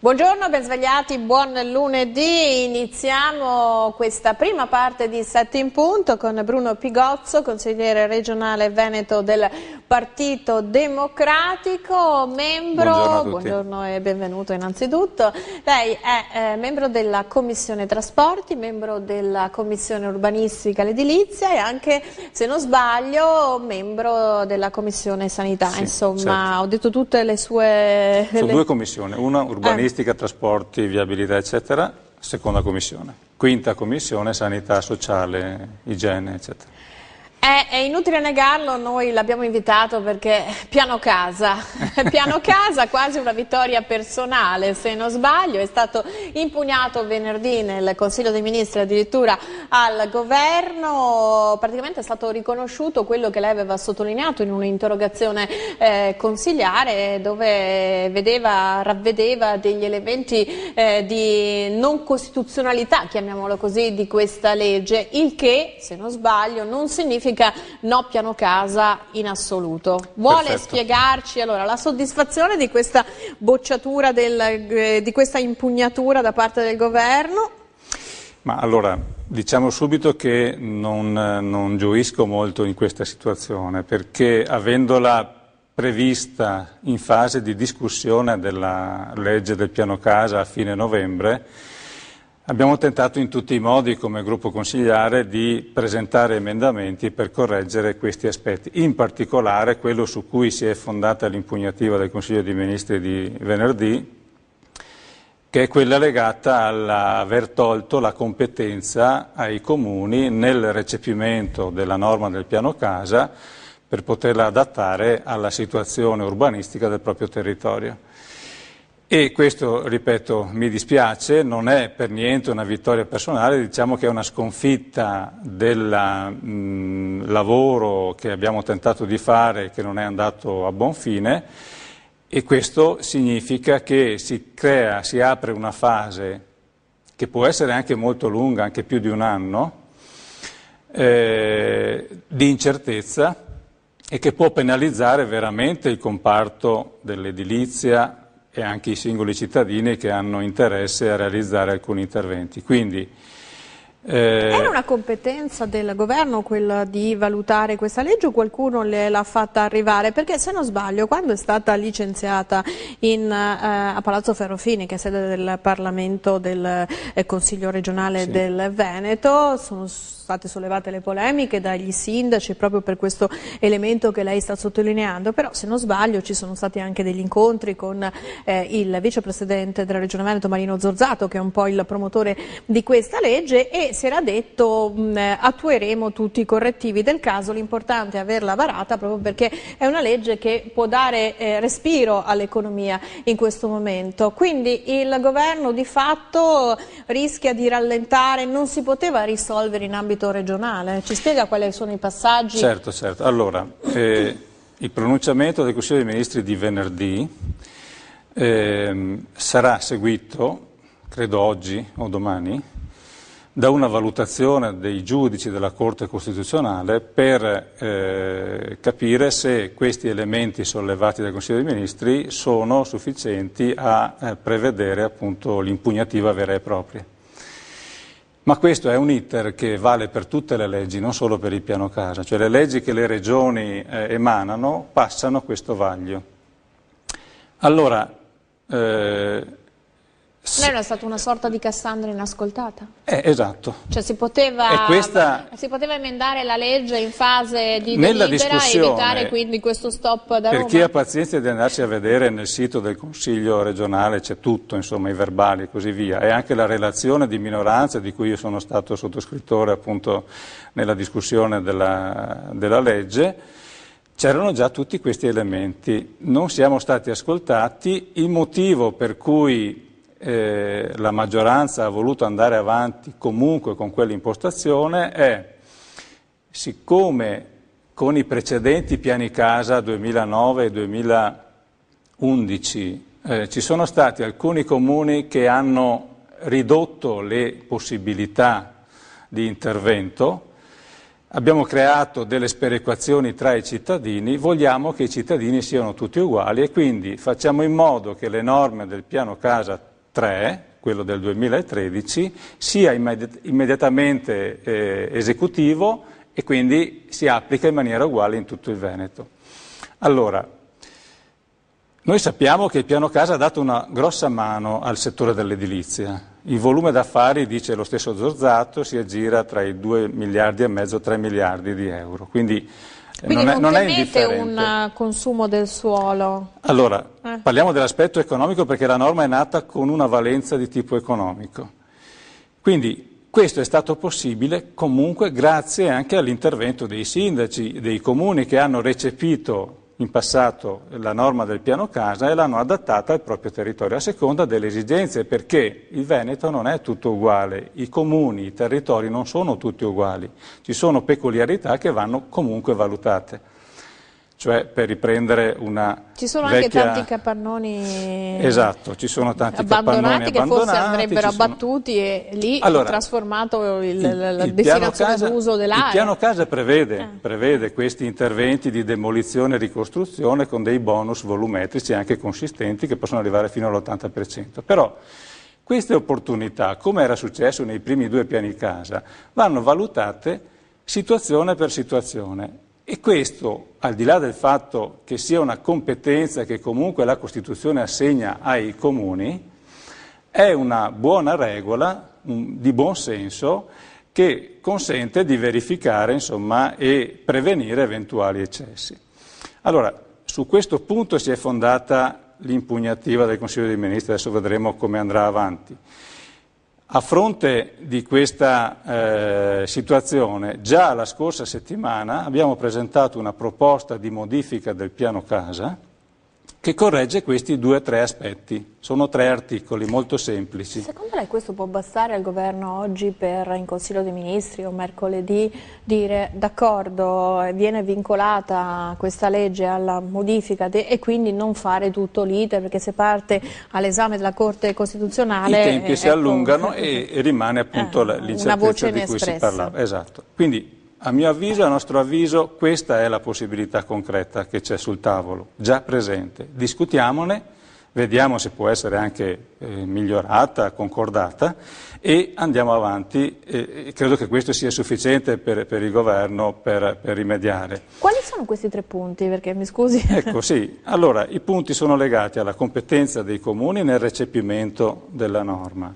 Buongiorno, ben svegliati, buon lunedì. Iniziamo questa prima parte di 7 in punto con Bruno Pigozzo, consigliere regionale veneto del Partito Democratico, membro, buongiorno e benvenuto innanzitutto. Lei è membro della Commissione Trasporti, membro della Commissione Urbanistica e Edilizia e anche, se non sbaglio, membro della Commissione Sanità. Sì, insomma, certo. Ho detto tutte le sue... Sono due commissioni, una urbanistica, trasporti, viabilità eccetera, seconda commissione, quinta commissione sanità sociale, igiene eccetera. È inutile negarlo, noi l'abbiamo invitato perché piano casa, quasi una vittoria personale se non sbaglio, è stato impugnato venerdì nel Consiglio dei Ministri addirittura al governo, praticamente è stato riconosciuto quello che lei aveva sottolineato in un'interrogazione consigliare dove ravvedeva degli elementi di non costituzionalità, chiamiamolo così, di questa legge, il che, se non sbaglio, non significa no piano casa in assoluto. Vuole Perfetto. spiegarci allora la soddisfazione di questa bocciatura, di questa impugnatura da parte del governo? Ma allora, diciamo subito che non gioisco molto in questa situazione perché avendola prevista in fase di discussione della legge del piano casa a fine novembre, abbiamo tentato in tutti i modi come gruppo consigliare di presentare emendamenti per correggere questi aspetti, in particolare quello su cui si è fondata l'impugnativa del Consiglio dei Ministri di venerdì, che è quella legata all'aver tolto la competenza ai comuni nel recepimento della norma del piano casa per poterla adattare alla situazione urbanistica del proprio territorio. E questo, ripeto, mi dispiace, non è per niente una vittoria personale, diciamo che è una sconfitta del lavoro che abbiamo tentato di fare e che non è andato a buon fine, e questo significa che si apre una fase che può essere anche molto lunga, anche più di un anno, di incertezza e che può penalizzare veramente il comparto dell'edilizia e anche i singoli cittadini che hanno interesse a realizzare alcuni interventi. Quindi, era una competenza del governo quella di valutare questa legge o qualcuno l'ha fatta arrivare? Perché se non sbaglio, quando è stata licenziata a Palazzo Ferrofini, che è sede del Parlamento del Consiglio regionale sì. del Veneto, sono state sollevate le polemiche dagli sindaci proprio per questo elemento che lei sta sottolineando, però se non sbaglio ci sono stati anche degli incontri con il vicepresidente della Regione Veneto Marino Zorzato, che è un po' il promotore di questa legge, e si era detto attueremo tutti i correttivi del caso, l'importante è averla varata proprio perché è una legge che può dare respiro all'economia in questo momento. Quindi il governo di fatto rischia di rallentare, non si poteva risolvere in ambito regionale? Ci spiega quali sono i passaggi? Certo. Allora, il pronunciamento del Consiglio dei Ministri di venerdì sarà seguito, credo oggi o domani, da una valutazione dei giudici della Corte Costituzionale per capire se questi elementi sollevati dal Consiglio dei Ministri sono sufficienti a prevedere appunto l'impugnativa vera e propria. Ma questo è un iter che vale per tutte le leggi, non solo per il piano casa, cioè le leggi che le regioni emanano passano questo vaglio. Allora, lei era stata una sorta di Cassandra inascoltata? Esatto. Cioè si poteva emendare la legge in fase di delibera e evitare quindi questo stop da Roma? Per chi ha pazienza di andarsi a vedere nel sito del Consiglio regionale c'è tutto, insomma, i verbali e così via, e anche la relazione di minoranza di cui io sono stato sottoscrittore appunto nella discussione della legge. C'erano già tutti questi elementi, non siamo stati ascoltati, il motivo per cui la maggioranza ha voluto andare avanti comunque con quell'impostazione è, siccome con i precedenti piani casa 2009 e 2011 ci sono stati alcuni comuni che hanno ridotto le possibilità di intervento, abbiamo creato delle sperequazioni tra i cittadini, vogliamo che i cittadini siano tutti uguali e quindi facciamo in modo che le norme del piano casa 3, quello del 2013, sia immediatamente esecutivo e quindi si applica in maniera uguale in tutto il Veneto. Allora, noi sappiamo che il piano casa ha dato una grossa mano al settore dell'edilizia. Il volume d'affari, dice lo stesso Zorzato, si aggira tra i 2 miliardi e mezzo e 3 miliardi di euro. Quindi non è indifferente. Un consumo del suolo? Allora, parliamo dell'aspetto economico perché la norma è nata con una valenza di tipo economico. Quindi questo è stato possibile comunque grazie anche all'intervento dei sindaci, dei comuni che hanno recepito in passato la norma del piano casa e l'hanno adattata al proprio territorio a seconda delle esigenze, perché il Veneto non è tutto uguale, i comuni, i territori non sono tutti uguali, ci sono peculiarità che vanno comunque valutate. Cioè, per riprendere una ci sono vecchia... anche tanti capannoni esatto, ci sono tanti abbandonati che forse andrebbero abbattuti e lì trasformato la destinazione d'uso dell'area. Il piano casa prevede questi interventi di demolizione e ricostruzione con dei bonus volumetrici anche consistenti che possono arrivare fino all'80%. Però queste opportunità, come era successo nei primi 2 piani casa, vanno valutate situazione per situazione. E questo, al di là del fatto che sia una competenza che comunque la Costituzione assegna ai comuni, è una buona regola di buon senso che consente di verificare, insomma, e prevenire eventuali eccessi. Allora, su questo punto si è fondata l'impugnativa del Consiglio dei Ministri, adesso vedremo come andrà avanti. A fronte di questa situazione, già la scorsa settimana abbiamo presentato una proposta di modifica del piano casa che corregge questi 2 o 3 aspetti. Sono 3 articoli molto semplici. Secondo lei questo può bastare al governo oggi per in Consiglio dei Ministri o mercoledì dire d'accordo, viene vincolata questa legge alla modifica e quindi non fare tutto l'iter, perché se parte all'esame della Corte Costituzionale... I tempi si allungano e rimane appunto l'incertezza di cui si parlava. Esatto. Quindi, a mio avviso, a nostro avviso, questa è la possibilità concreta che c'è sul tavolo, già presente. Discutiamone, vediamo se può essere anche migliorata, concordata e andiamo avanti. Credo che questo sia sufficiente per il governo per rimediare. Quali sono questi 3 punti? Perché mi scusi. Ecco, sì. Allora, i punti sono legati alla competenza dei comuni nel recepimento della norma.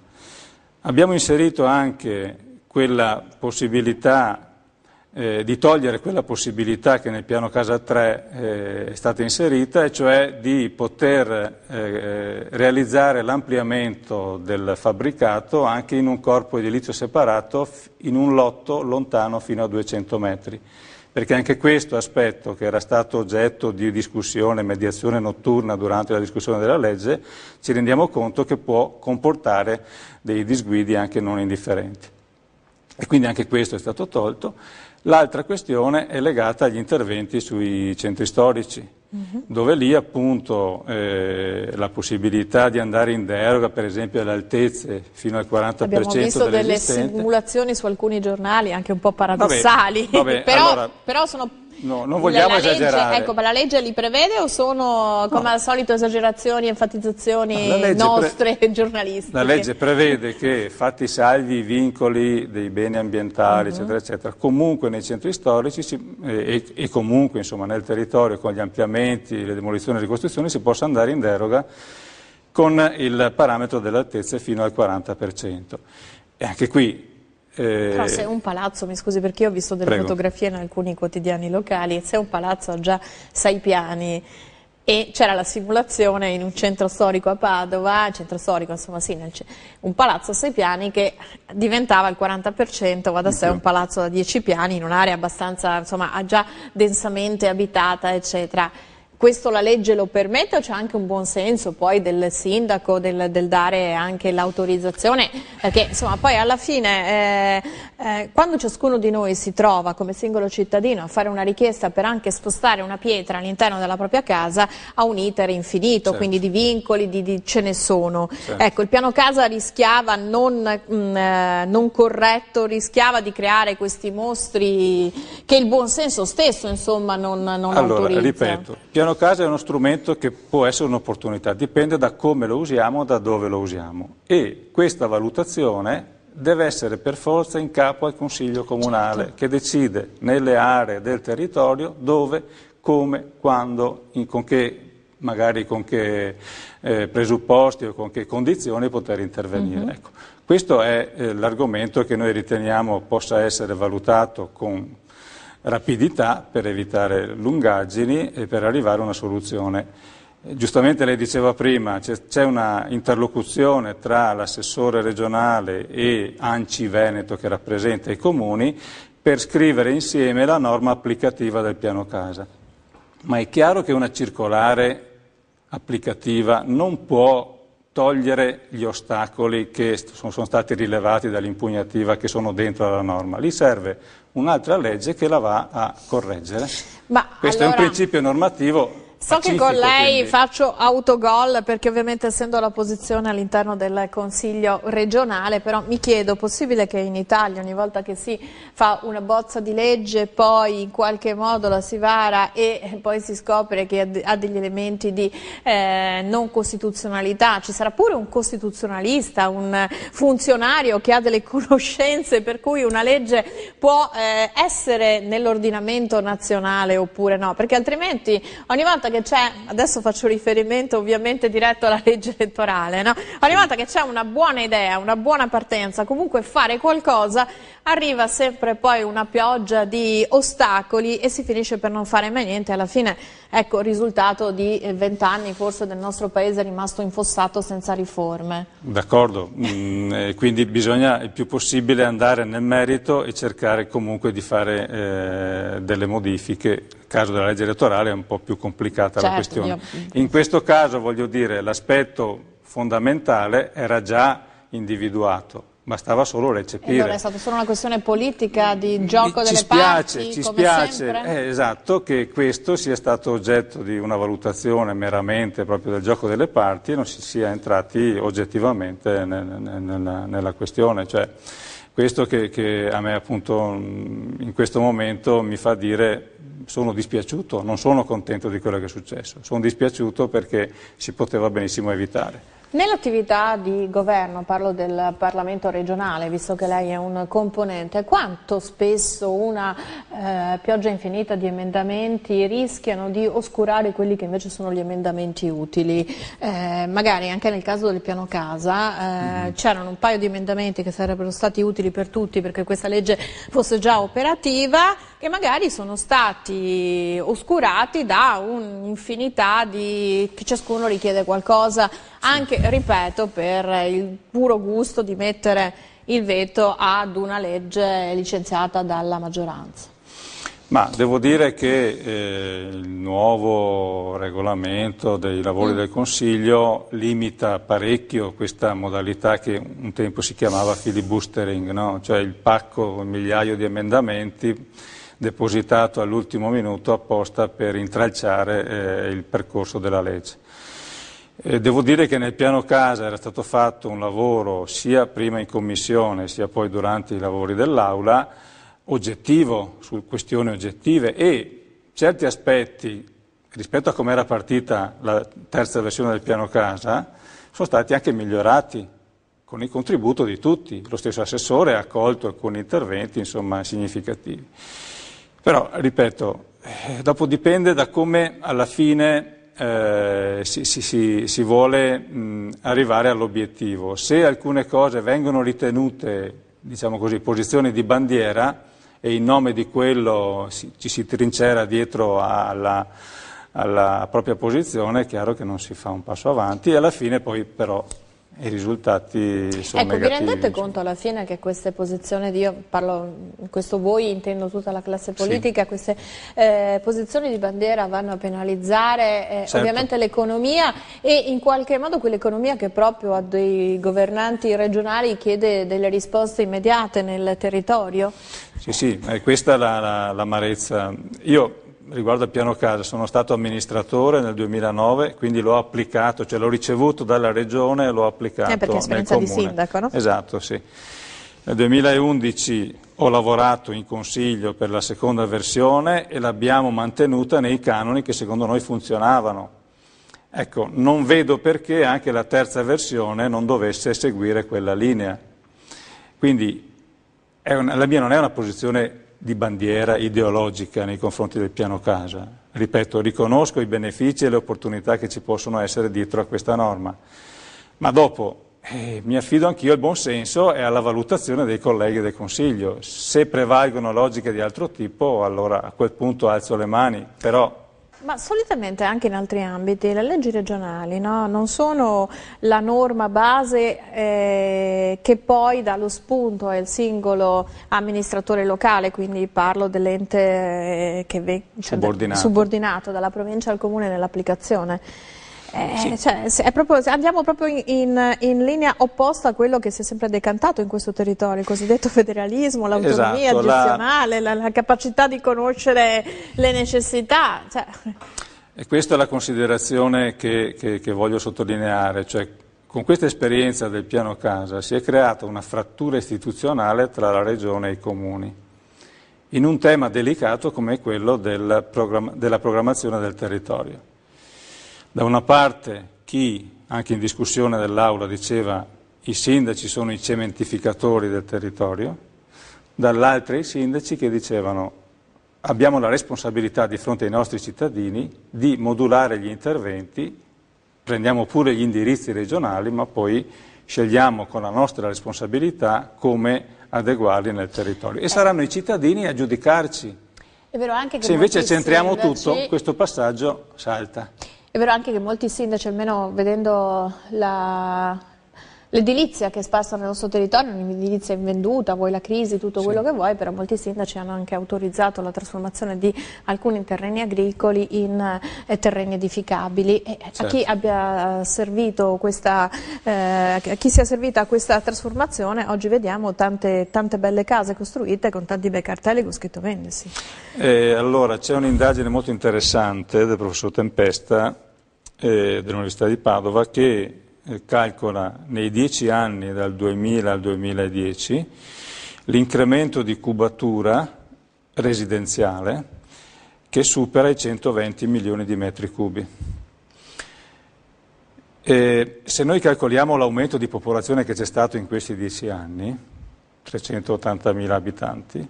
Abbiamo inserito anche quella possibilità di togliere quella possibilità che nel piano casa 3 è stata inserita, e cioè di poter realizzare l'ampliamento del fabbricato anche in un corpo edilizio separato in un lotto lontano fino a 200 metri. Perché anche questo aspetto, che era stato oggetto di discussione, mediazione notturna durante la discussione della legge, ci rendiamo conto che può comportare dei disguidi anche non indifferenti. E quindi anche questo è stato tolto. L'altra questione è legata agli interventi sui centri storici, dove lì appunto la possibilità di andare in deroga, per esempio alle altezze, fino al 40% abbiamo visto delle simulazioni su alcuni giornali anche un po' paradossali, vabbè, però sono... No, non vogliamo esagerare. Ecco, ma la legge li prevede o sono, come al solito, esagerazioni, enfatizzazioni nostre giornalistiche? La legge prevede che, fatti salvi i vincoli dei beni ambientali, eccetera, eccetera, comunque nei centri storici e comunque insomma, nel territorio con gli ampliamenti, le demolizioni e le ricostruzioni si possa andare in deroga con il parametro delle altezze fino al 40%. E anche qui... Però se un palazzo, mi scusi perché io ho visto delle fotografie in alcuni quotidiani locali, se un palazzo ha già 6 piani e c'era la simulazione in un centro storico a Padova, centro storico insomma sì, un palazzo a 6 piani che diventava il 40%, va da sé un palazzo da 10 piani in un'area abbastanza, insomma, già densamente abitata, eccetera. Questo la legge lo permette o c'è anche un buon senso poi del sindaco del dare anche l'autorizzazione? Perché insomma poi alla fine quando ciascuno di noi si trova come singolo cittadino a fare una richiesta per anche spostare una pietra all'interno della propria casa ha un iter infinito, certo. Quindi di vincoli, ce ne sono. Certo. Ecco, il piano casa rischiava non corretto, rischiava di creare questi mostri che il buon senso stesso insomma non autorizza. Allora, ripeto, il piano piano casa è uno strumento che può essere un'opportunità, dipende da come lo usiamo, da dove lo usiamo, e questa valutazione deve essere per forza in capo al Consiglio Comunale, certo, che decide nelle aree del territorio dove, come, quando, magari con che presupposti o con che condizioni poter intervenire. Ecco, questo è l'argomento che noi riteniamo possa essere valutato con rapidità per evitare lungaggini e per arrivare a una soluzione. Giustamente lei diceva prima, c'è una interlocuzione tra l'assessore regionale e ANCI Veneto che rappresenta i comuni per scrivere insieme la norma applicativa del piano casa. Ma è chiaro che una circolare applicativa non può togliere gli ostacoli che sono stati rilevati dall'impugnativa che sono dentro la norma. Lì serve un'altra legge che la va a correggere. Questo è un principio normativo. So che con lei faccio autogol perché ovviamente essendo la posizione all'interno del Consiglio regionale, però mi chiedo, possibile che in Italia ogni volta che si fa una bozza di legge poi in qualche modo la si vara e poi si scopre che ha degli elementi di non costituzionalità, ci sarà pure un costituzionalista, un funzionario che ha delle conoscenze per cui una legge può essere nell'ordinamento nazionale oppure no, perché altrimenti ogni volta che c'è, adesso faccio riferimento ovviamente diretto alla legge elettorale, no? Ogni volta che c'è una buona idea, una buona partenza, comunque fare qualcosa, arriva sempre poi una pioggia di ostacoli e si finisce per non fare mai niente. Alla fine, ecco, il risultato di 20 anni forse del nostro paese è rimasto infossato senza riforme. D'accordo, quindi bisogna il più possibile andare nel merito e cercare comunque di fare delle modifiche. Nel caso della legge elettorale è un po' più complicata, certo, la questione. In questo caso, voglio dire, l'aspetto fondamentale era già individuato. Bastava solo recepire. E allora è stata solo una questione politica di gioco delle parti, ci come spiace, sempre? Esatto, che questo sia stato oggetto di una valutazione meramente proprio del gioco delle parti e non si sia entrati oggettivamente nella questione. Cioè, questo che a me appunto in questo momento mi fa dire sono dispiaciuto, non sono contento di quello che è successo, sono dispiaciuto perché si poteva benissimo evitare. Nell'attività di governo, parlo del Parlamento regionale, visto che lei è un componente, quanto spesso una pioggia infinita di emendamenti rischiano di oscurare quelli che invece sono gli emendamenti utili? Magari anche nel caso del piano casa c'erano un paio di emendamenti che sarebbero stati utili per tutti perché questa legge fosse già operativa, che magari sono stati oscurati da un'infinità di che ciascuno richiede qualcosa, anche, ripeto, per il puro gusto di mettere il veto ad una legge licenziata dalla maggioranza. Ma devo dire che il nuovo regolamento dei lavori del Consiglio limita parecchio questa modalità che un tempo si chiamava filibustering, no? Cioè il pacco, un migliaio di emendamenti depositato all'ultimo minuto apposta per intralciare il percorso della legge. Devo dire che nel piano casa era stato fatto un lavoro sia prima in commissione sia poi durante i lavori dell'Aula oggettivo, su questioni oggettive e certi aspetti rispetto a come era partita la terza versione del piano casa sono stati anche migliorati con il contributo di tutti. Lo stesso assessore ha accolto alcuni interventi insomma significativi. Però, ripeto, dopo dipende da come alla fine si vuole arrivare all'obiettivo. Se alcune cose vengono ritenute, diciamo così, posizioni di bandiera e in nome di quello ci si trincera dietro alla propria posizione, è chiaro che non si fa un passo avanti e alla fine poi però i risultati sono negativi. Vi rendete conto alla fine che queste posizioni, io parlo, questo voi intendo tutta la classe politica, sì, queste posizioni di bandiera vanno a penalizzare certo, ovviamente l'economia e in qualche modo quell'economia che proprio a dei governanti regionali chiede delle risposte immediate nel territorio? Sì, questa è l'amarezza. Io riguardo al piano casa sono stato amministratore nel 2009, quindi l'ho applicato, cioè l'ho ricevuto dalla regione e l'ho applicato perché è esperienza nel comune. Di sindaco, no? Esatto, sì. Nel 2011 ho lavorato in consiglio per la seconda versione e l'abbiamo mantenuta nei canoni che secondo noi funzionavano. Ecco, non vedo perché anche la terza versione non dovesse seguire quella linea. Quindi la mia non è una posizione di bandiera ideologica nei confronti del piano casa. Ripeto, riconosco i benefici e le opportunità che ci possono essere dietro a questa norma, ma dopo mi affido anch'io al buon senso e alla valutazione dei colleghi del Consiglio. Se prevalgono logiche di altro tipo, allora a quel punto alzo le mani, però... Ma solitamente anche in altri ambiti le leggi regionali, no? Non sono la norma base che poi dà lo spunto al singolo amministratore locale, quindi parlo dell'ente subordinato dalla provincia al comune nell'applicazione. Sì. Cioè, andiamo proprio in linea opposta a quello che si è sempre decantato in questo territorio, il cosiddetto federalismo, l'autonomia gestionale, la capacità di conoscere le necessità. Cioè. E questa è la considerazione che voglio sottolineare, cioè con questa esperienza del piano casa si è creata una frattura istituzionale tra la Regione e i comuni, in un tema delicato come quello della programmazione del territorio. Da una parte chi, anche in discussione dell'Aula, diceva i sindaci sono i cementificatori del territorio, dall'altra i sindaci che dicevano abbiamo la responsabilità di fronte ai nostri cittadini di modulare gli interventi, prendiamo pure gli indirizzi regionali, ma poi scegliamo con la nostra responsabilità come adeguarli nel territorio. E saranno i cittadini a giudicarci. È vero anche che se invece molti centriamo sindaci... tutto, questo passaggio salta. È vero anche che molti sindaci, almeno vedendo l'edilizia che è sparsa nel nostro territorio, un'edilizia invenduta, vuoi la crisi, tutto quello che vuoi, però molti sindaci hanno anche autorizzato la trasformazione di alcuni terreni agricoli in terreni edificabili. E certo. A chi abbia servito questa, a chi sia servita questa trasformazione, oggi vediamo tante belle case costruite con tanti bei cartelli con scritto vendesi. Allora, c'è un'indagine molto interessante del professor Tempesta dell'Università di Padova che calcola nei 10 anni dal 2000 al 2010 l'incremento di cubatura residenziale che supera i 120 milioni di metri cubi. Se noi calcoliamo l'aumento di popolazione che c'è stato in questi 10 anni, 380.000 abitanti,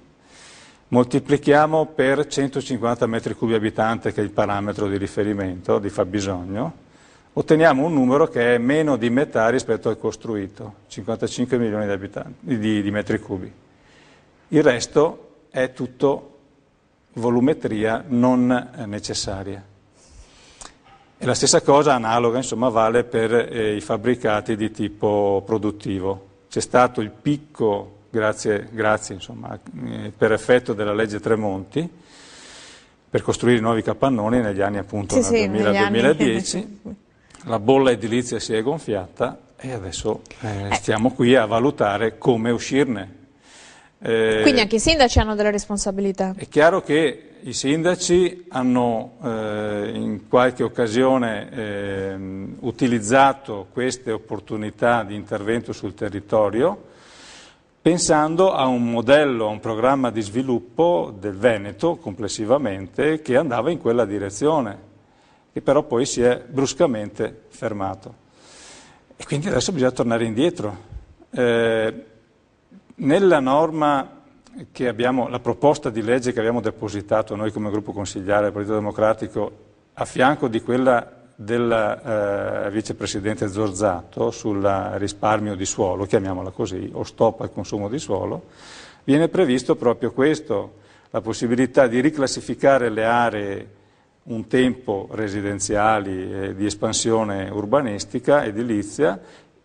moltiplichiamo per 150 metri cubi abitante, che è il parametro di riferimento, di fabbisogno, otteniamo un numero che è meno di metà rispetto al costruito, 55 milioni di abitanti, di metri cubi. Il resto è tutto volumetria non necessaria. E la stessa cosa analoga, insomma, vale per i fabbricati di tipo produttivo. C'è stato il picco, grazie insomma, per effetto della legge Tremonti, per costruire nuovi capannoni negli anni appunto nel 2000-2010. La bolla edilizia si è gonfiata e adesso stiamo qui a valutare come uscirne. Quindi anche i sindaci hanno delle responsabilità. È chiaro che i sindaci hanno in qualche occasione utilizzato queste opportunità di intervento sul territorio pensando a un modello, a un programma di sviluppo del Veneto complessivamente che andava in quella direzione, che però poi si è bruscamente fermato. E quindi adesso bisogna tornare indietro. Nella norma che abbiamo, la proposta di legge che abbiamo depositato noi come gruppo consigliare del Partito Democratico, a fianco di quella del vicepresidente Zorzato sul risparmio di suolo, chiamiamola così, o stop al consumo di suolo, viene previsto proprio questo, la possibilità di riclassificare le aree un tempo residenziali di espansione urbanistica, edilizia,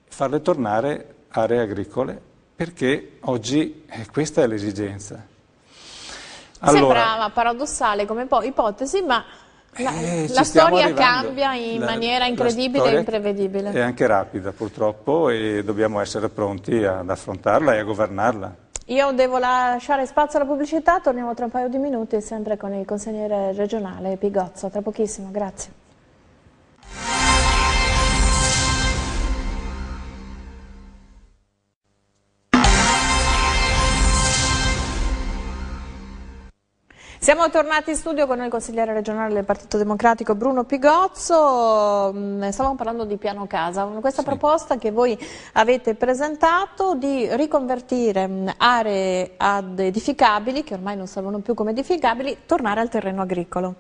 farle tornare aree agricole, perché oggi questa è l'esigenza. Allora, sembra paradossale come ipotesi, ma la storia cambia in maniera incredibile e imprevedibile. È anche rapida purtroppo e dobbiamo essere pronti ad affrontarla e a governarla. Io devo lasciare spazio alla pubblicità, torniamo tra un paio di minuti sempre con il consigliere regionale Pigozzo, tra pochissimo, grazie. Siamo tornati in studio con il consigliere regionale del Partito Democratico Bruno Pigozzo. Stavamo parlando di piano casa, questa proposta che voi avete presentato di riconvertire aree ad edificabili, che ormai non servono più come edificabili, tornare al terreno agricolo.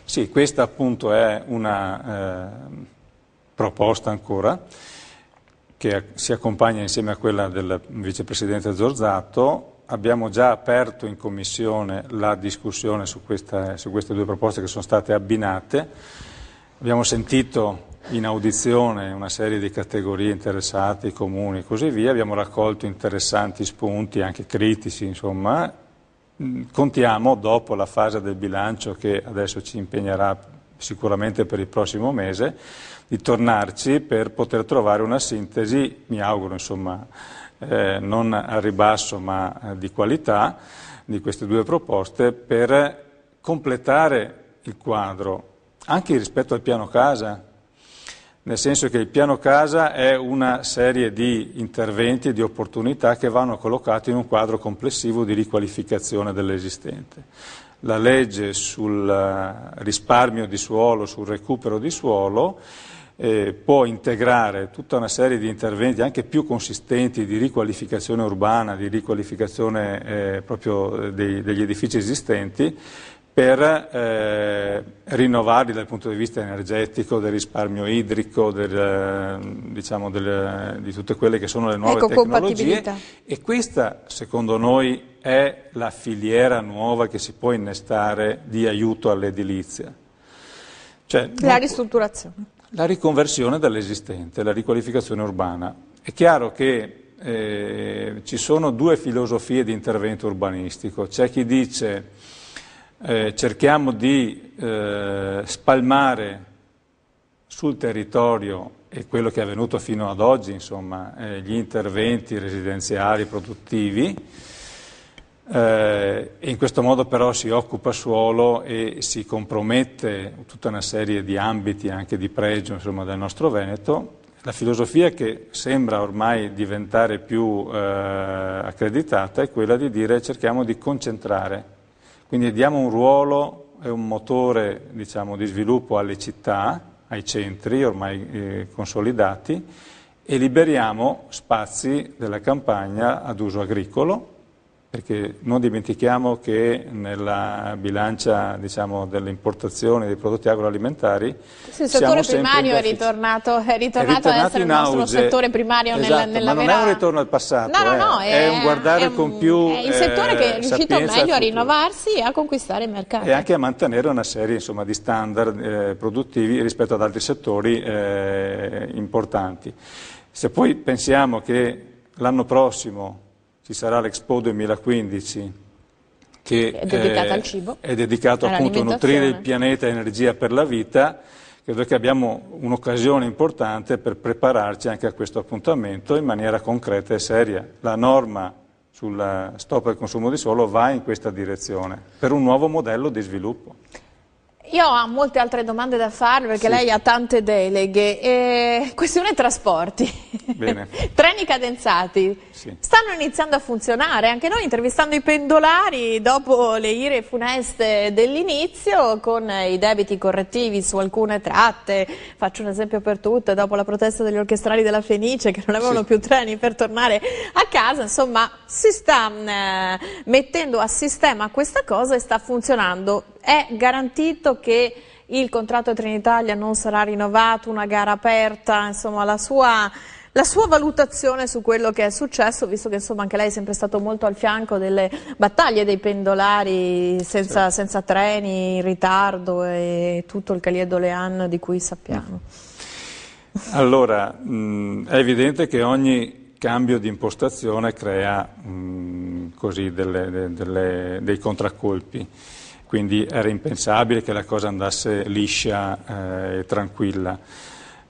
Sì, questa appunto è una proposta ancora che si accompagna insieme a quella del vicepresidente Zorzato. Abbiamo già aperto in commissione la discussione su queste due proposte che sono state abbinate. Abbiamo sentito in audizione una serie di categorie interessate, i comuni e così via. Abbiamo raccolto interessanti spunti, anche critici, insomma. Contiamo, dopo la fase del bilancio che adesso ci impegnerà sicuramente per il prossimo mese, di tornarci per poter trovare una sintesi, mi auguro, insomma, non al ribasso ma di qualità di queste due proposte per completare il quadro anche rispetto al piano casa, nel senso che il piano casa è una serie di interventi e di opportunità che vanno collocati in un quadro complessivo di riqualificazione dell'esistente. La legge sul risparmio di suolo, sul recupero di suolo, può integrare tutta una serie di interventi anche più consistenti di riqualificazione urbana, di riqualificazione proprio degli edifici esistenti per rinnovarli dal punto di vista energetico, del risparmio idrico, di tutte quelle che sono le nuove tecnologie. E questa, secondo noi, è la filiera nuova che si può innestare di aiuto all'edilizia. Cioè, la ristrutturazione. La riconversione dell'esistente, la riqualificazione urbana. È chiaro che ci sono due filosofie di intervento urbanistico. C'è chi dice cerchiamo di spalmare sul territorio, e quello che è avvenuto fino ad oggi, insomma, gli interventi residenziali produttivi, e in questo modo però si occupa suolo e si compromette tutta una serie di ambiti anche di pregio, insomma, del nostro Veneto. La filosofia che sembra ormai diventare più accreditata è quella di dire cerchiamo di concentrare, quindi diamo un ruolo e un motore, diciamo, di sviluppo alle città, ai centri ormai consolidati, e liberiamo spazi della campagna ad uso agricolo, perché non dimentichiamo che nella bilancia, diciamo, delle importazioni dei prodotti agroalimentari il settore primario è ritornato ad essere il nostro settore primario, esatto, nella ma non è un ritorno al passato, è un guardare con più è il settore che è riuscito meglio a futuro, rinnovarsi e a conquistare il mercato. E anche a mantenere una serie, insomma, di standard produttivi rispetto ad altri settori importanti. Se poi pensiamo che l'anno prossimo ci sarà l'Expo 2015 che è dedicata al cibo, è dedicato appunto a nutrire il pianeta energia per la vita. Credo che abbiamo un'occasione importante per prepararci anche a questo appuntamento in maniera concreta e seria. La norma sul stop al consumo di suolo va in questa direzione, per un nuovo modello di sviluppo. Io ho molte altre domande da farle perché lei ha tante deleghe. Questione trasporti. Bene. Treni cadenzati stanno iniziando a funzionare. Anche noi, intervistando i pendolari dopo le ire funeste dell'inizio, con i debiti correttivi su alcune tratte, faccio un esempio per tutte, dopo la protesta degli orchestrali della Fenice che non avevano più treni per tornare a casa, insomma si sta mettendo a sistema questa cosa e sta funzionando. È garantito che il contratto Trenitalia non sarà rinnovato, una gara aperta, insomma la sua valutazione su quello che è successo, visto che insomma anche lei è sempre stato molto al fianco delle battaglie dei pendolari senza treni, in ritardo e tutto il Cahiers Doléan di cui sappiamo. Allora, è evidente che ogni cambio di impostazione crea così dei contraccolpi. Quindi era impensabile che la cosa andasse liscia e tranquilla.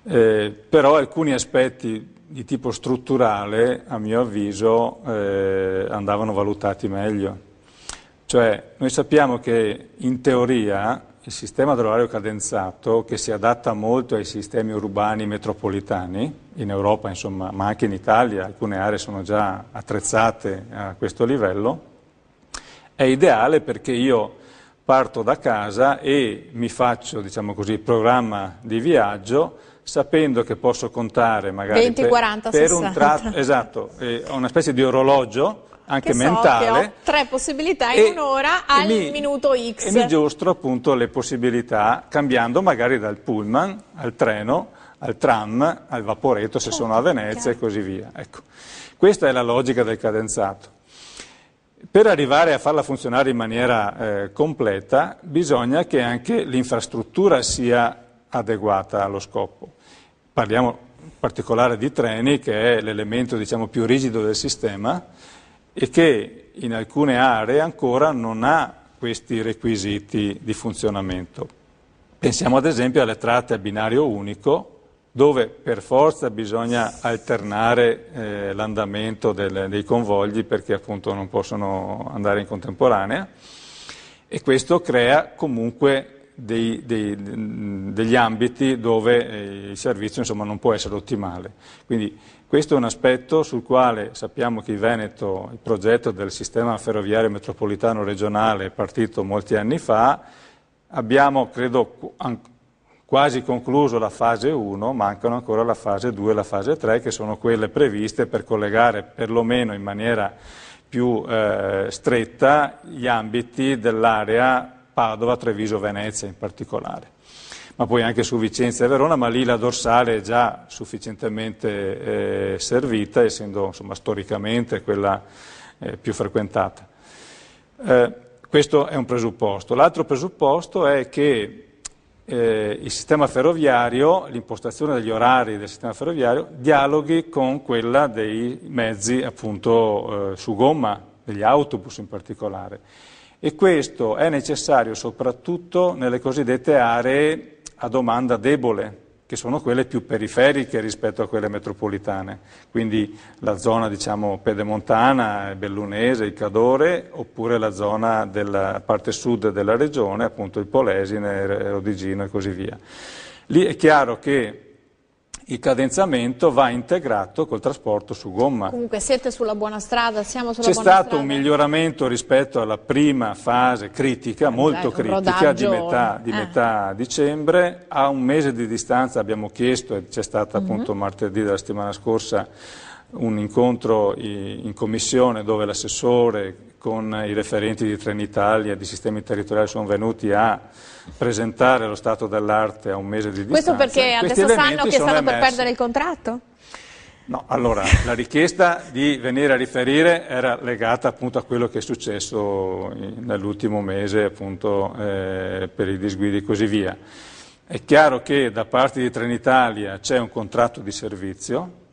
Però alcuni aspetti di tipo strutturale, a mio avviso, andavano valutati meglio. Cioè, noi sappiamo che in teoria il sistema dell'orario cadenzato, che si adatta molto ai sistemi urbani metropolitani, in Europa insomma, ma anche in Italia, alcune aree sono già attrezzate a questo livello, è ideale perché io parto da casa e mi faccio, diciamo così, il programma di viaggio, sapendo che posso contare magari 20, 40, per 60. un tratto, esatto, ho una specie di orologio anche che mentale. So che ho 3 possibilità in un'ora al minuto X. E mi giostro appunto le possibilità, cambiando magari dal pullman al treno, al tram, al vaporetto se sono a Venezia e così via. Ecco, questa è la logica del cadenzato. Per arrivare a farla funzionare in maniera completa bisogna che anche l'infrastruttura sia adeguata allo scopo. Parliamo in particolare di treni, che è l'elemento diciamo più rigido del sistema e che in alcune aree ancora non ha questi requisiti di funzionamento. Pensiamo ad esempio alle tratte a binario unico, dove per forza bisogna alternare l'andamento dei convogli perché appunto non possono andare in contemporanea, e questo crea comunque degli ambiti dove il servizio insomma, non può essere ottimale. Quindi questo è un aspetto sul quale sappiamo che il progetto del sistema ferroviario metropolitano regionale è partito molti anni fa. Abbiamo, credo, quasi concluso la fase 1, mancano ancora la fase 2 e la fase 3, che sono quelle previste per collegare perlomeno in maniera più stretta gli ambiti dell'area Padova, Treviso, Venezia in particolare. Ma poi anche su Vicenza e Verona, ma lì la dorsale è già sufficientemente servita, essendo insomma, storicamente quella più frequentata. Questo è un presupposto. L'altro presupposto è che il sistema ferroviario, l'impostazione degli orari del sistema ferroviario, dialoghi con quella dei mezzi appunto su gomma, degli autobus in particolare. E questo è necessario soprattutto nelle cosiddette aree a domanda debole, che sono quelle più periferiche rispetto a quelle metropolitane, quindi la zona diciamo pedemontana, bellunese, il Cadore, oppure la zona della parte sud della regione, appunto il Polesine, Rodigino e così via. Lì è chiaro che il cadenzamento va integrato col trasporto su gomma. Comunque siete sulla buona strada, siamo sulla buona strada. C'è stato un miglioramento rispetto alla prima fase critica, molto critica, di metà dicembre. A un mese di distanza abbiamo chiesto, e c'è stato appunto martedì della settimana scorsa, un incontro in commissione dove l'assessore con i referenti di Trenitalia e di sistemi territoriali sono venuti a presentare lo stato dell'arte a un mese di distanza. Questo perché adesso sanno che stanno per perdere il contratto? No, allora, la richiesta di venire a riferire era legata appunto a quello che è successo nell'ultimo mese appunto per i disguidi e così via. È chiaro che da parte di Trenitalia c'è un contratto di servizio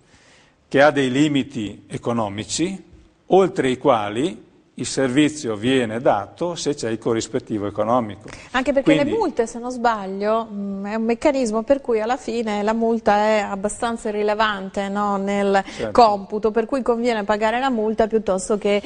che ha dei limiti economici, oltre i quali il servizio viene dato se c'è il corrispettivo economico. Anche perché quindi le multe, se non sbaglio, è un meccanismo per cui alla fine la multa è abbastanza irrilevante, no? Nel computo, per cui conviene pagare la multa piuttosto che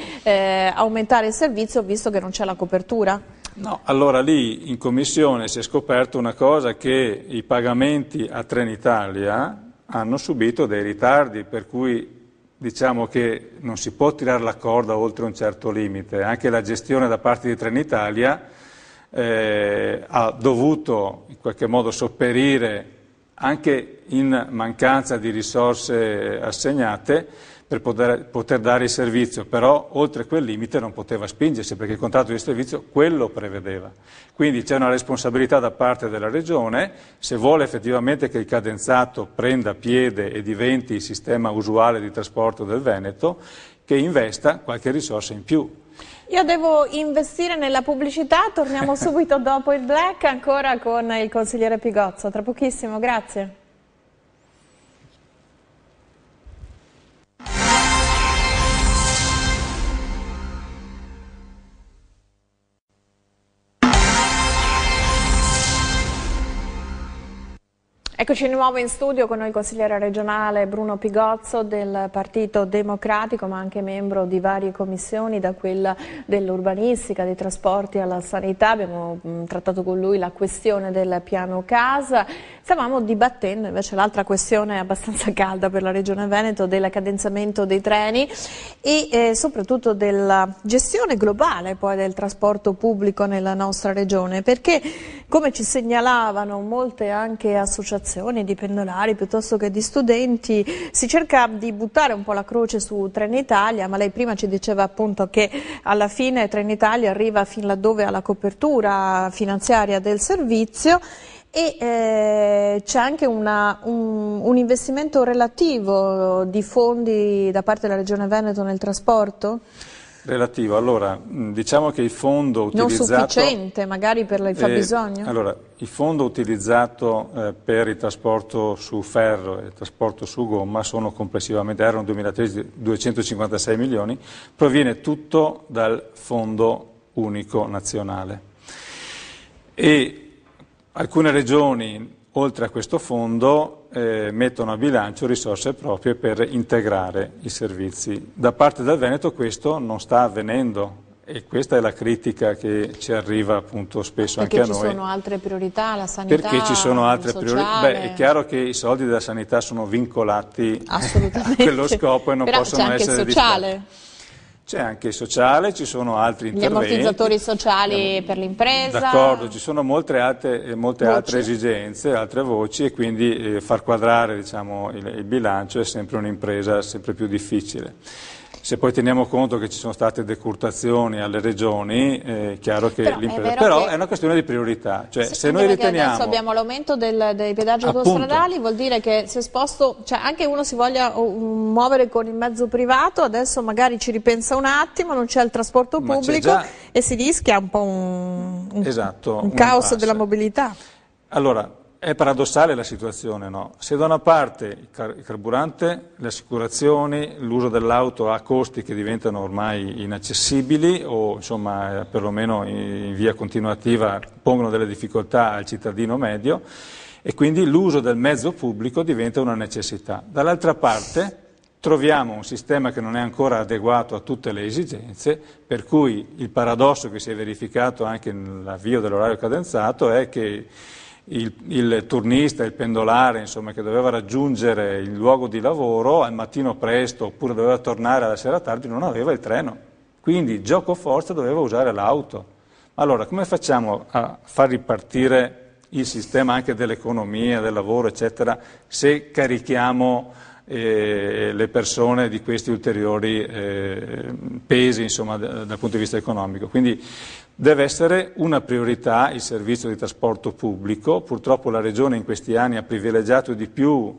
aumentare il servizio visto che non c'è la copertura. No, allora lì in commissione si è scoperto una cosa, che i pagamenti a Trenitalia hanno subito dei ritardi, per cui diciamo che non si può tirare la corda oltre un certo limite. Anche la gestione da parte di Trenitalia ha dovuto in qualche modo sopperire, anche in mancanza di risorse assegnate, per poter dare il servizio, però oltre quel limite non poteva spingersi, perché il contratto di servizio quello prevedeva. Quindi c'è una responsabilità da parte della Regione, se vuole effettivamente che il cadenzato prenda piede e diventi il sistema usuale di trasporto del Veneto, che investa qualche risorsa in più. Io devo investire nella pubblicità, torniamo subito dopo il break, ancora con il consigliere Pigozzo, tra pochissimo, grazie. Eccoci di nuovo in studio con noi il consigliere regionale Bruno Pigozzo del Partito Democratico, ma anche membro di varie commissioni, da quella dell'urbanistica, dei trasporti alla sanità. Abbiamo trattato con lui la questione del piano casa. Stavamo dibattendo invece l'altra questione abbastanza calda per la Regione Veneto del cadenzamento dei treni e soprattutto della gestione globale poi del trasporto pubblico nella nostra regione, perché come ci segnalavano molte anche associazioni di pendolari piuttosto che di studenti, si cerca di buttare un po' la croce su Trenitalia, ma lei prima ci diceva appunto che alla fine Trenitalia arriva fin laddove ha la copertura finanziaria del servizio. E c'è anche un investimento relativo di fondi da parte della Regione Veneto nel trasporto? Relativo, allora diciamo che il fondo utilizzato... Non sufficiente magari per il fabbisogno? Allora, il fondo utilizzato per il trasporto su ferro e il trasporto su gomma sono complessivamente, erano nel 2013 256 milioni, proviene tutto dal Fondo Unico Nazionale. E alcune regioni, oltre a questo fondo, mettono a bilancio risorse proprie per integrare i servizi. Da parte del Veneto questo non sta avvenendo e questa è la critica che ci arriva appunto spesso anche a noi. Perché ci sono altre priorità, la sanità, perché ci sono altre priorità? Beh, è chiaro che i soldi della sanità sono vincolati a quello scopo e non però possono essere distratti. C'è anche il sociale, ci sono altri interventi. Gli ammortizzatori sociali per l'impresa. D'accordo, ci sono molte altre esigenze, altre voci e quindi far quadrare diciamo, il bilancio è sempre un'impresa sempre più difficile. Se poi teniamo conto che ci sono state decurtazioni alle regioni, è chiaro che l'impresa... Però è una questione di priorità, cioè se noi riteniamo... Adesso abbiamo l'aumento dei pedaggi autostradali, vuol dire che se sposto, cioè anche uno si voglia muovere con il mezzo privato, adesso magari ci ripensa un attimo, non c'è il trasporto pubblico e si rischia un po' un caos della mobilità. Allora, è paradossale la situazione, no? Se da una parte il carburante, le assicurazioni, l'uso dell'auto ha costi che diventano ormai inaccessibili o insomma perlomeno in via continuativa pongono delle difficoltà al cittadino medio e quindi l'uso del mezzo pubblico diventa una necessità. Dall'altra parte troviamo un sistema che non è ancora adeguato a tutte le esigenze, per cui il paradosso che si è verificato anche nell'avvio dell'orario cadenzato è che il turnista, il pendolare, insomma, che doveva raggiungere il luogo di lavoro al mattino presto oppure doveva tornare alla sera tardi non aveva il treno, quindi gioco forza doveva usare l'auto. Allora come facciamo a far ripartire il sistema anche dell'economia, del lavoro eccetera se carichiamo le persone di questi ulteriori pesi insomma, dal punto di vista economico? Quindi deve essere una priorità il servizio di trasporto pubblico, purtroppo la Regione in questi anni ha privilegiato di più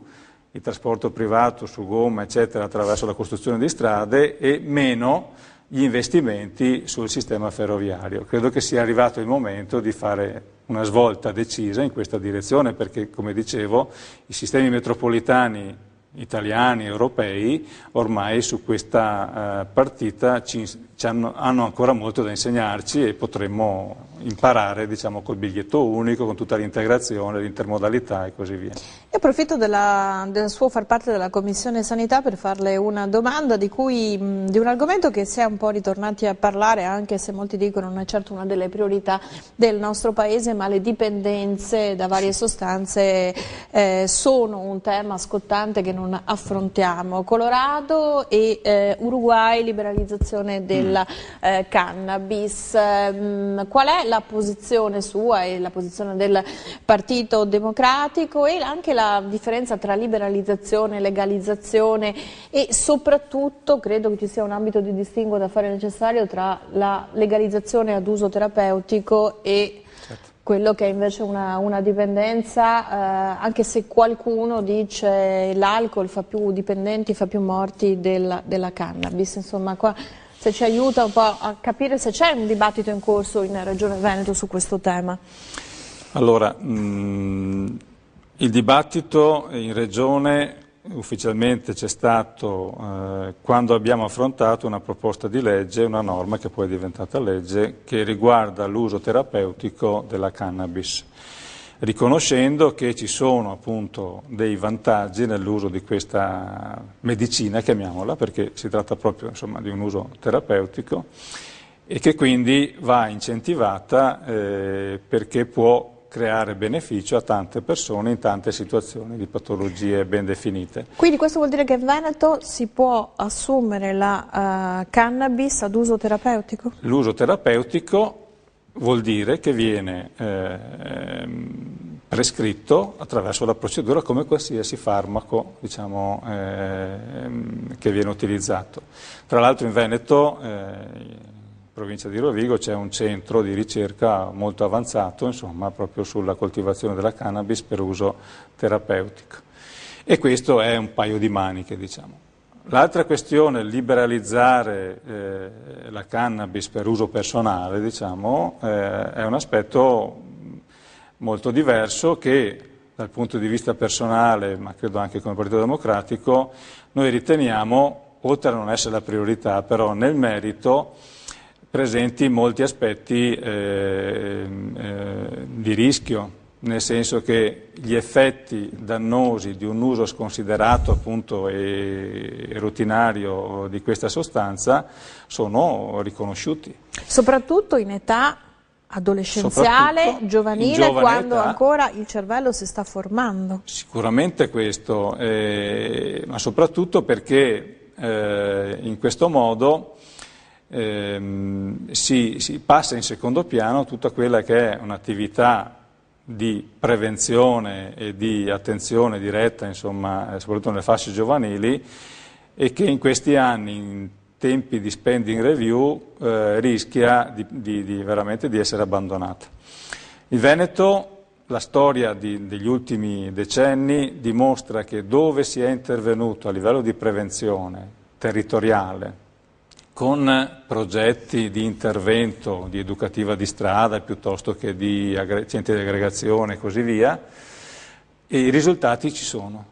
il trasporto privato su gomma eccetera attraverso la costruzione di strade e meno gli investimenti sul sistema ferroviario. Credo che sia arrivato il momento di fare una svolta decisa in questa direzione perché, come dicevo, i sistemi metropolitani italiani, europei, ormai su questa partita hanno ancora molto da insegnarci e potremmo imparare diciamo, col biglietto unico, con tutta l'integrazione, l'intermodalità e così via. Io approfitto del suo far parte della Commissione Sanità per farle una domanda di un argomento che si è un po' ritornati a parlare, anche se molti dicono non è certo una delle priorità del nostro Paese, ma le dipendenze da varie sostanze sono un tema scottante che non affrontiamo. Colorado e Uruguay, liberalizzazione della cannabis. Qual è la posizione sua e la posizione del Partito Democratico e anche la differenza tra liberalizzazione e legalizzazione e soprattutto credo che ci sia un ambito di distinguo da fare necessario tra la legalizzazione ad uso terapeutico e quello che è invece una dipendenza, anche se qualcuno dice l'alcol fa più dipendenti, fa più morti della cannabis, insomma qua se ci aiuta un po' a capire se c'è un dibattito in corso in Regione Veneto su questo tema. Allora, il dibattito in Regione ufficialmente c'è stato quando abbiamo affrontato una proposta di legge, una norma che poi è diventata legge, che riguarda l'uso terapeutico della cannabis, riconoscendo che ci sono appunto dei vantaggi nell'uso di questa medicina, chiamiamola, perché si tratta proprio insomma, di un uso terapeutico e che quindi va incentivata perché può creare beneficio a tante persone in tante situazioni di patologie ben definite. Quindi questo vuol dire che in Veneto si può assumere la cannabis ad uso terapeutico? L'uso terapeutico vuol dire che viene prescritto attraverso la procedura come qualsiasi farmaco, diciamo, che viene utilizzato. Tra l'altro in Veneto, provincia di Rovigo, c'è un centro di ricerca molto avanzato, insomma, proprio sulla coltivazione della cannabis per uso terapeutico. E questo è un paio di maniche, diciamo. L'altra questione, liberalizzare la cannabis per uso personale, diciamo, è un aspetto molto diverso che dal punto di vista personale, ma credo anche come Partito Democratico, noi riteniamo, oltre a non essere la priorità, però nel merito presenti molti aspetti di rischio, nel senso che gli effetti dannosi di un uso sconsiderato appunto e rutinario di questa sostanza sono riconosciuti. Soprattutto in età adolescenziale, giovanile, quando ancora il cervello si sta formando. Sicuramente questo, ma soprattutto perché in questo modo si passa in secondo piano tutta quella che è un'attività di prevenzione e di attenzione diretta, insomma, soprattutto nelle fasce giovanili, e che in questi anni, in tempi di spending review, rischia veramente di essere abbandonata. Il Veneto, la storia degli ultimi decenni dimostra che dove si è intervenuto a livello di prevenzione territoriale, con progetti di intervento, di educativa di strada piuttosto che di centri di aggregazione e così via, e i risultati ci sono.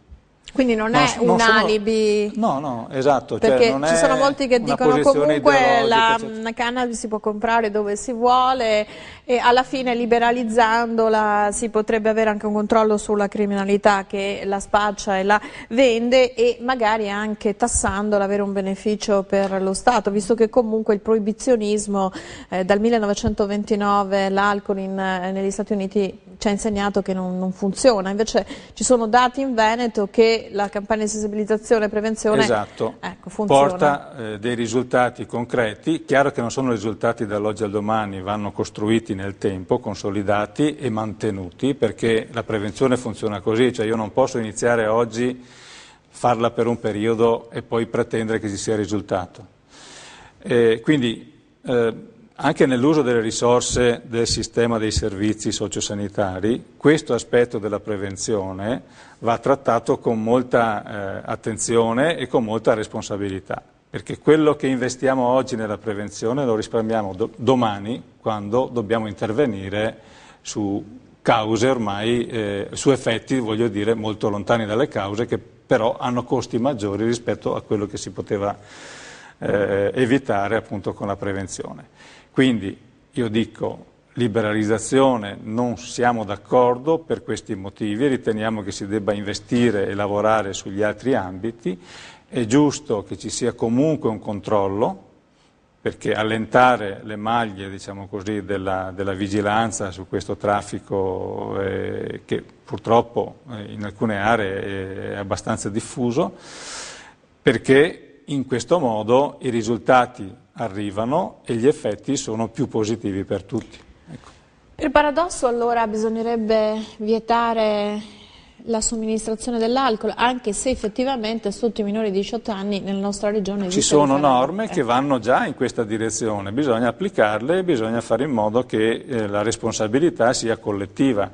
Quindi non è un alibi? No, esatto. Perché cioè non ci sono molti che dicono comunque la cannabis si può comprare dove si vuole e alla fine liberalizzandola si potrebbe avere anche un controllo sulla criminalità che la spaccia e la vende e magari anche tassandola avere un beneficio per lo Stato, visto che comunque il proibizionismo dal 1929 l'alcol negli Stati Uniti ci ha insegnato che non funziona, invece ci sono dati in Veneto che la campagna di sensibilizzazione e prevenzione funziona. Porta dei risultati concreti, chiaro che non sono risultati dall'oggi al domani, vanno costruiti nel tempo, consolidati e mantenuti, perché la prevenzione funziona così, cioè io non posso iniziare oggi, farla per un periodo e poi pretendere che ci sia risultato. Quindi anche nell'uso delle risorse del sistema dei servizi sociosanitari, questo aspetto della prevenzione va trattato con molta attenzione e con molta responsabilità, perché quello che investiamo oggi nella prevenzione lo risparmiamo domani, quando dobbiamo intervenire su cause ormai, su effetti, voglio dire, molto lontani dalle cause, che però hanno costi maggiori rispetto a quello che si poteva evitare appunto con la prevenzione. Quindi io dico liberalizzazione, non siamo d'accordo per questi motivi, riteniamo che si debba investire e lavorare sugli altri ambiti, è giusto che ci sia comunque un controllo, perché allentare le maglie, diciamo così, della vigilanza su questo traffico che purtroppo in alcune aree è abbastanza diffuso, perché in questo modo i risultati arrivano e gli effetti sono più positivi per tutti. Ecco. Per paradosso allora bisognerebbe vietare la somministrazione dell'alcol, anche se effettivamente sotto i minori di 18 anni nella nostra regione ci sono norme che vanno già in questa direzione, bisogna applicarle e bisogna fare in modo che la responsabilità sia collettiva.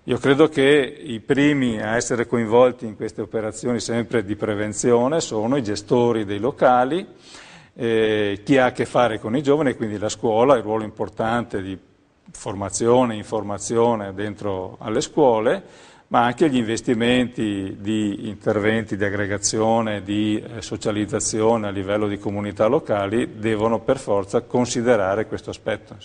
Io credo che i primi a essere coinvolti in queste operazioni sempre di prevenzione sono i gestori dei locali, chi ha a che fare con i giovani, quindi la scuola, il ruolo importante di formazione, informazione dentro alle scuole, ma anche gli investimenti di interventi di aggregazione, di socializzazione a livello di comunità locali devono per forza considerare questo aspetto.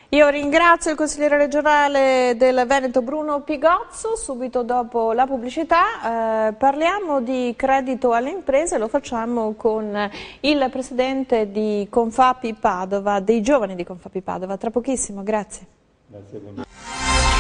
Io ringrazio il consigliere regionale del Veneto Bruno Pigozzo. Subito dopo la pubblicità parliamo di credito alle imprese, lo facciamo con il presidente di Confapi Padova, dei giovani di Confapi Padova. Tra pochissimo, grazie. Grazie.